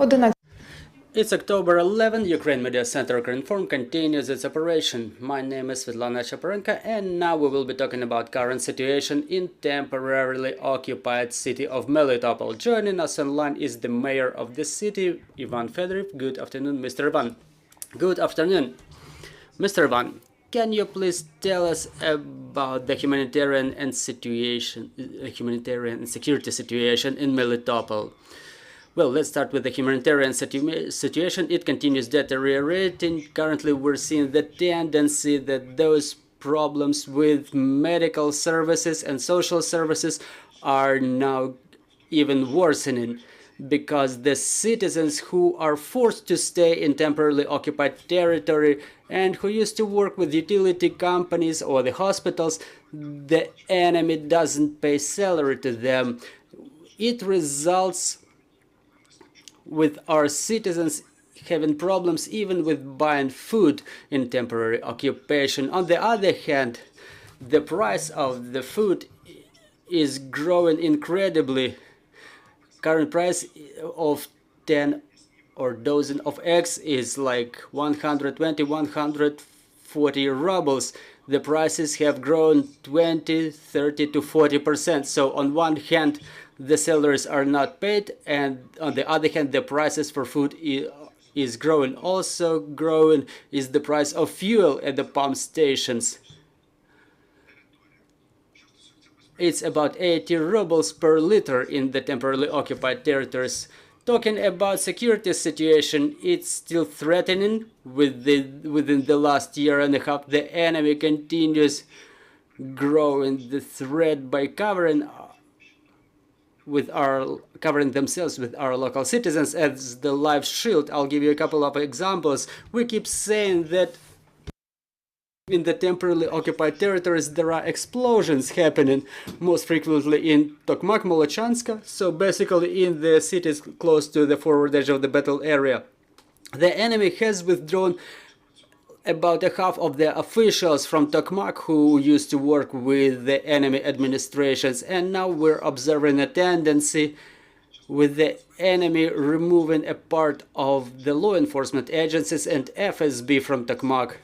11. It's October 11, Ukraine Media Center Ukrinform continues its operation. My name is Svetlana Chaparenko, and now we will be talking about current situation in temporarily occupied city of Melitopol. Joining us online is the mayor of the city, Ivan Fedorov. Good afternoon, Mr. Ivan. Good afternoon. Mr. Ivan, can you please tell us about the humanitarian and security situation in Melitopol? Well, let's start with the humanitarian situation. It continues deteriorating. Currently, we're seeing the tendency that those problems with medical services and social services are now even worsening, because the citizens who are forced to stay in temporarily occupied territory and who used to work with utility companies or the hospitals, the enemy doesn't pay salary to them. It results with our citizens having problems even with buying food in temporary occupation. On the other hand, the price of the food is growing incredibly. Current price of 10 or dozen of eggs is like 120, 140 rubles. The prices have grown 20, 30 to 40%. So on one hand, the salaries are not paid, and on the other hand, the prices for food is growing. Also growing is the price of fuel at the pump stations. It's about 80 rubles per liter in the temporarily occupied territories. Talking about security situation, it's still threatening. Within the last year and a half, the enemy continues growing the threat by covering themselves with our local citizens as the live shield. I'll give you a couple of examples. We keep saying that in the temporarily occupied territories there are explosions happening, most frequently in Tokmak, Molochanska, so basically in the cities close to the forward edge of the battle area. The enemy has withdrawn about a half of the officials from Tokmak who used to work with the enemy administrations, and now we're observing a tendency with the enemy removing a part of the law enforcement agencies and FSB from Tokmak.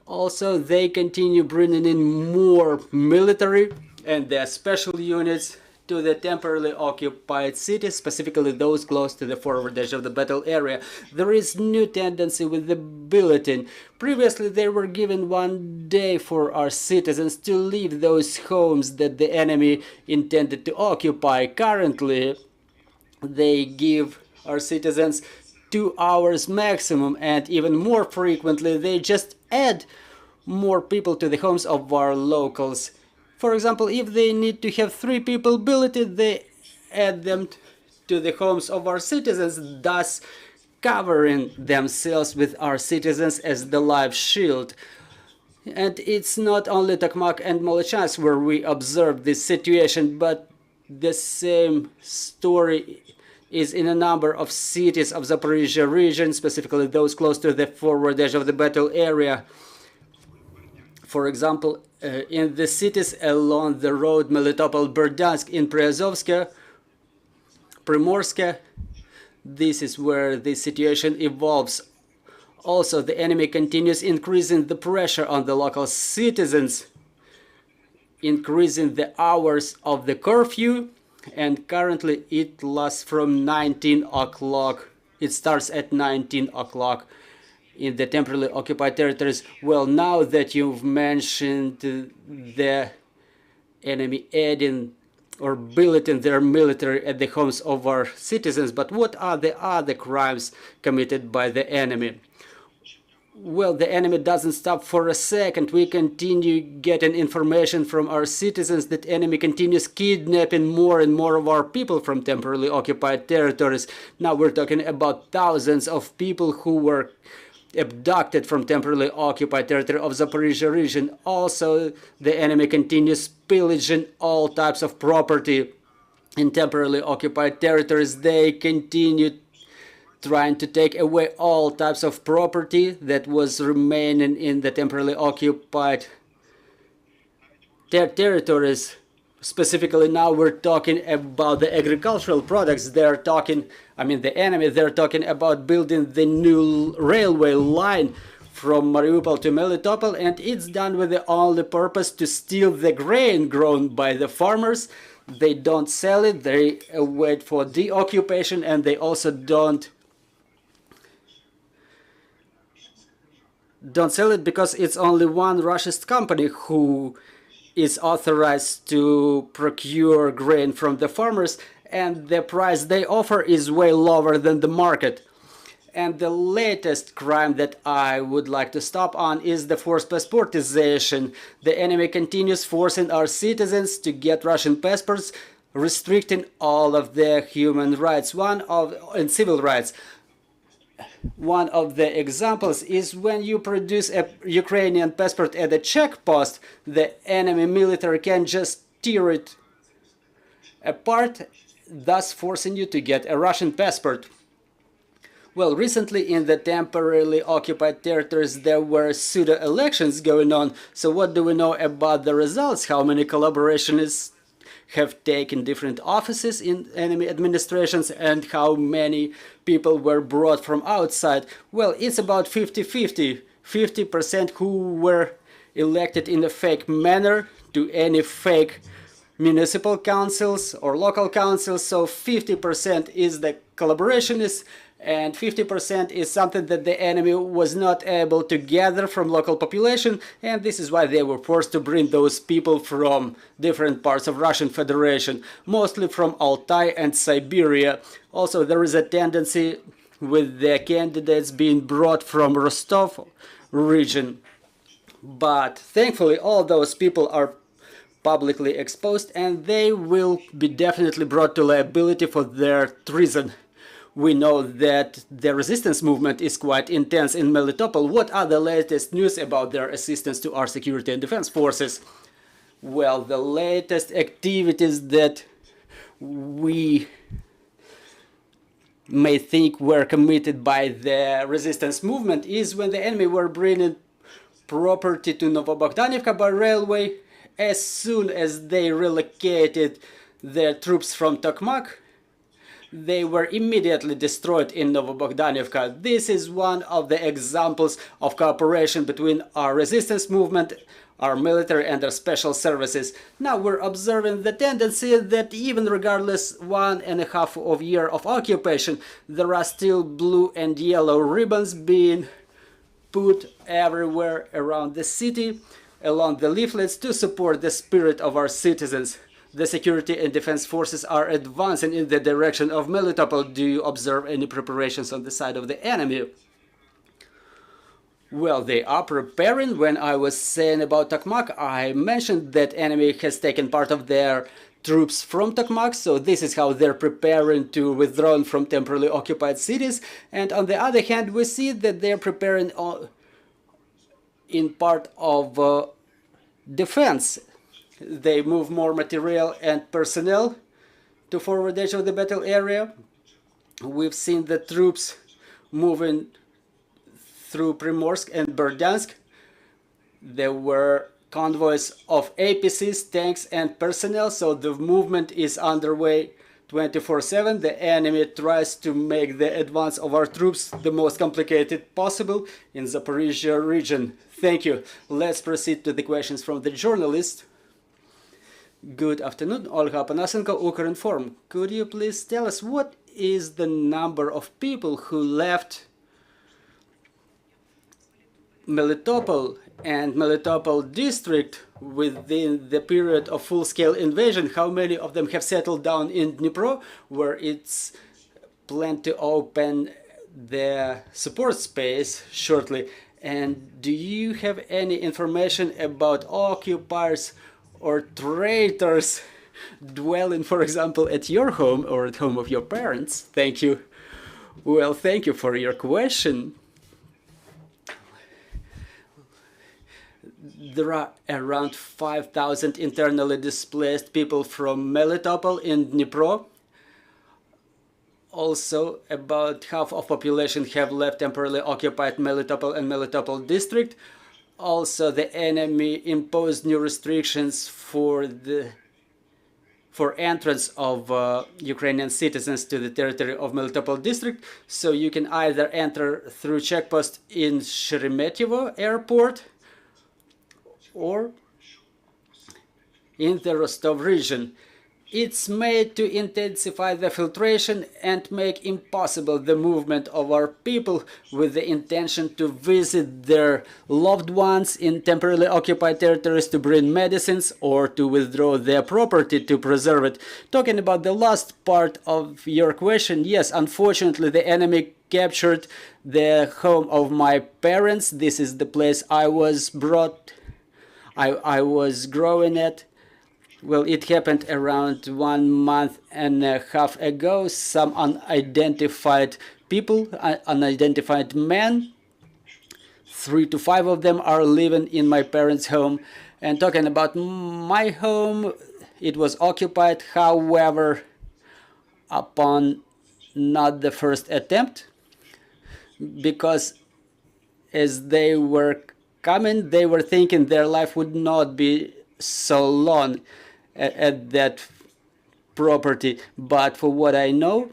Also, they continue bringing in more military and their special units to the temporarily occupied cities, specifically those close to the forward edge of the battle area. There is new tendency with the bulletin. Previously, they were given 1 day for our citizens to leave those homes that the enemy intended to occupy. Currently, they give our citizens 2 hours maximum, and even more frequently, they just add more people to the homes of our locals. For example, if they need to have 3 people billeted, they add them to the homes of our citizens, thus covering themselves with our citizens as the live shield. And it's not only Tokmak and Molochansk where we observe this situation, but the same story is in a number of cities of Zaporizhia region, specifically those close to the forward edge of the battle area. For example, in the cities along the road Melitopol-Berdyansk in Priazovsk, Primorsk, this is where the situation evolves. Also, the enemy continues increasing the pressure on the local citizens, increasing the hours of the curfew, and currently it lasts from 19 o'clock. It starts at 19 o'clock. In the temporarily occupied territories. Well, now that you've mentioned the enemy adding or billeting their military at the homes of our citizens, but what are the other crimes committed by the enemy? Well, the enemy doesn't stop for a second. We continue getting information from our citizens that enemy continues kidnapping more and more of our people from temporarily occupied territories. Now we're talking about thousands of people who were abducted from temporarily occupied territory of Zaporizhia region. Also, the enemy continues pillaging all types of property in temporarily occupied territories. They continue trying to take away all types of property that was remaining in the temporarily occupied territories. Specifically now we're talking about the agricultural products. They're talking, I mean the enemy, they're talking about building the new railway line from Mariupol to Melitopol, and it's done with the only purpose to steal the grain grown by the farmers. They don't sell it, they wait for deoccupation, and they also don't sell it because it's only one Russian company who is authorized to procure grain from the farmers, and the price they offer is way lower than the market. And the latest crime that I would like to stop on is the forced passportization. The enemy continues forcing our citizens to get Russian passports, restricting all of their human rights and civil rights. One of the examples is when you produce a Ukrainian passport at a checkpost, the enemy military can just tear it apart, thus forcing you to get a Russian passport. Well, recently in the temporarily occupied territories there were pseudo-elections going on, so what do we know about the results? How many collaborationists have taken different offices in enemy administrations, and how many people were brought from outside? Well, it's about 50-50. 50% who were elected in a fake manner to any fake municipal councils or local councils. So 50% is the collaborationists, and 50% is something that the enemy was not able to gather from local population, and this is why they were forced to bring those people from different parts of Russian Federation, mostly from Altai and Siberia. Also, there is a tendency with the candidates being brought from Rostov region, but thankfully all those people are publicly exposed, and they will be definitely brought to liability for their treason. We know that the resistance movement is quite intense in Melitopol. What are the latest news about their assistance to our security and defense forces? Well, the latest activities that we may think were committed by the resistance movement is when the enemy were bringing property to Novobogdanivka by railway. As soon as they relocated their troops from Tokmak, they were immediately destroyed in Novobogdanivka. This is one of the examples of cooperation between our resistance movement, our military and our special services. Now we're observing the tendency that even regardless 1.5 years of occupation, there are still blue and yellow ribbons being put everywhere around the city, along the leaflets, to support the spirit of our citizens. The security and defense forces are advancing in the direction of Melitopol. Do you observe any preparations on the side of the enemy? Well, they are preparing. When I was saying about Tokmak, I mentioned that enemy has taken part of their troops from Tokmak, so this is how they're preparing to withdraw from temporarily occupied cities. And on the other hand, we see that they're preparing in part of defense. They move more material and personnel to forward edge of the battle area. We've seen the troops moving through Primorsk and Berdyansk. There were convoys of APCs, tanks and personnel, so the movement is underway 24/7. The enemy tries to make the advance of our troops the most complicated possible in Zaporizhia region. Thank you. Let's proceed to the questions from the journalist. Good afternoon, Olga Panasenko, Ukrinform. Could you please tell us what is the number of people who left Melitopol and Melitopol district within the period of full-scale invasion? How many of them have settled down in Dnipro, where it's planned to open the support space shortly? And do you have any information about occupiers or traitors dwelling, for example, at your home or at home of your parents? Thank you. Well, thank you for your question. There are around 5,000 internally displaced people from Melitopol in Dnipro. Also, about half of population have left temporarily occupied Melitopol and Melitopol district. Also, the enemy imposed new restrictions for the for entrance of Ukrainian citizens to the territory of Melitopol district. So you can either enter through checkpost in Sheremetyevo airport or in the Rostov region. It's made to intensify the filtration and make impossible the movement of our people with the intention to visit their loved ones in temporarily occupied territories to bring medicines or to withdraw their property to preserve it. Talking about the last part of your question, yes, unfortunately the enemy captured the home of my parents. This is the place I was I was growing at. Well, it happened around 1.5 months ago. Some unidentified people, unidentified men, 3 to 5 of them are living in my parents' home. And talking about my home, it was occupied, however, upon not the first attempt, because as they were coming, they were thinking their life would not be so long at that property. But for what I know,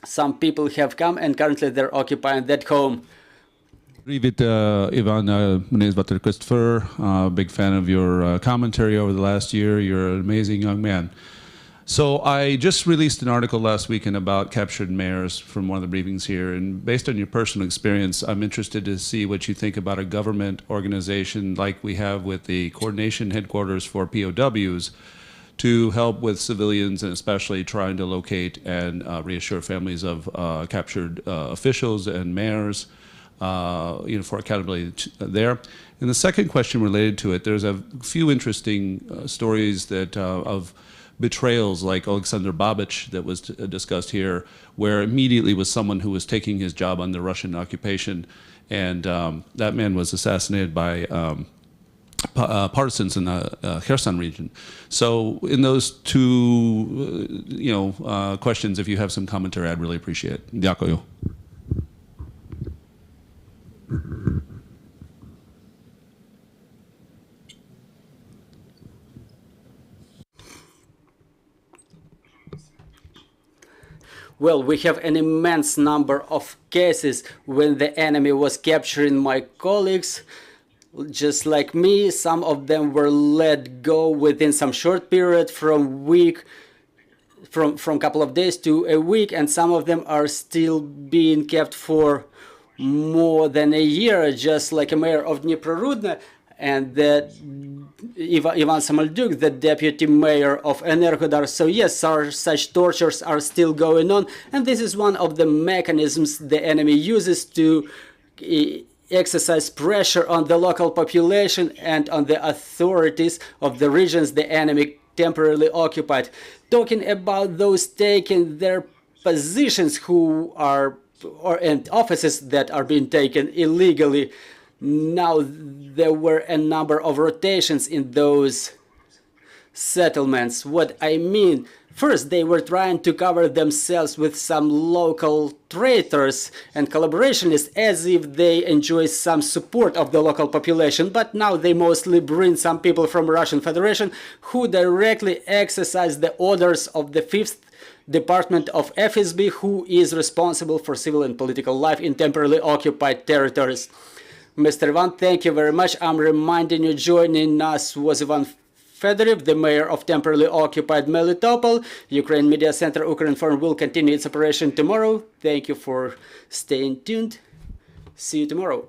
some people have come and currently they're occupying that home. Привіт, Іван. Мене звати Christopher. Big fan of your commentary over the last year. You're an amazing young man. So I just released an article last weekend about captured mayors from one of the briefings here. And based on your personal experience, I'm interested to see what you think about a government organization like we have with the Coordination Headquarters for POWs to help with civilians and especially trying to locate and reassure families of captured officials and mayors, for accountability there. And the second question related to it, there's a few interesting stories that of betrayals like Alexander Babich that was discussed here, where immediately was someone who was taking his job under Russian occupation, and that man was assassinated by partisans in the Kherson region. So in those two questions, if you have some commentary, I'd really appreciate it. Дякую. Well, we have an immense number of cases when the enemy was capturing my colleagues. Just like me, some of them were let go within some short period from couple of days to a week, and some of them are still being kept for more than a year, just like a mayor of Dnipro and that Ivan Samolduk, the deputy mayor of Energodar. So yes, such tortures are still going on, and this is one of the mechanisms the enemy uses to exercise pressure on the local population and on the authorities of the regions the enemy temporarily occupied. Talking about those taking their positions and offices that are being taken illegally, now there were a number of rotations in those settlements. What I mean, first they were trying to cover themselves with some local traitors and collaborationists as if they enjoy some support of the local population, but now they mostly bring some people from Russian Federation who directly exercise the orders of the 5th Department of FSB, who is responsible for civil and political life in temporarily occupied territories. Mr. Ivan, thank you very much. I'm reminding you, joining us was Ivan Fedorov, the mayor of temporarily occupied Melitopol. Ukraine Media Center Ukrinform will continue its operation tomorrow. Thank you for staying tuned. See you tomorrow.